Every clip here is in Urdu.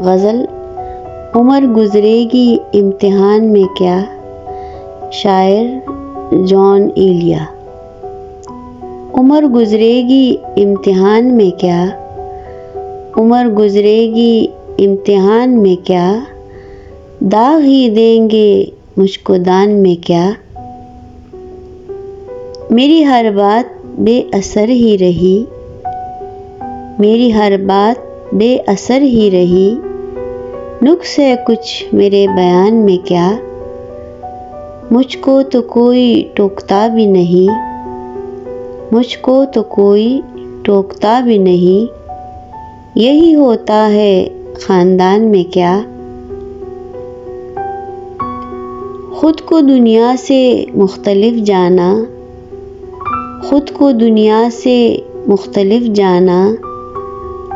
غزل عمر گزرے گی امتحان میں کیا، شاعر جان ایلیا۔ عمر گزرے گی امتحان میں کیا، عمر گزرے گی امتحان میں کیا، داغ ہی دیں گے مجھ کو دان میں کیا۔ میری ہر بات بے اثر ہی رہی، میری ہر بات بے اثر ہی رہی، نقص ہے کچھ میرے بیان میں کیا۔ مجھ کو تو کوئی ٹوکتا بھی نہیں، مجھ کو تو کوئی ٹوکتا بھی نہیں، یہی ہوتا ہے خاندان میں کیا۔ خود کو دنیا سے مختلف جانا، خود کو دنیا سے مختلف جانا،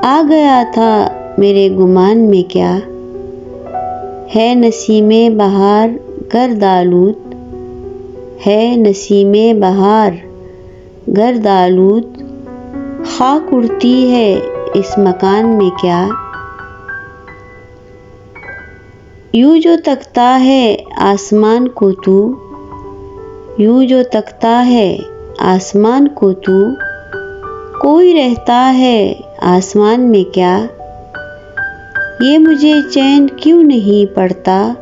آ گیا تھا میرے گمان میں کیا۔ ہے نسیم بہار گرد آلود، ہے نسیم بہار گرد آلود، خاک اڑتی ہے اس مکان میں کیا۔ یوں جو تکتا ہے آسمان کو تو، یوں جو تکتا ہے آسمان کو تو، کوئی رہتا ہے آسمان میں کیا۔ یہ مجھے چین کیوں نہیں پڑتا،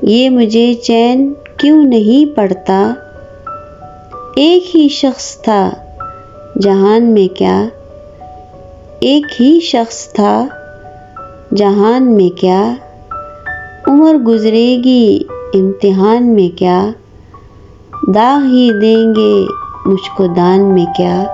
یہ مجھے چین کیوں نہیں پڑتا، ایک ہی شخص تھا جہان میں کیا، ایک ہی شخص تھا جہان میں کیا۔ عمر گزرے گی امتحان میں کیا، داغ ہی دیں گے مجھ کو دان میں کیا۔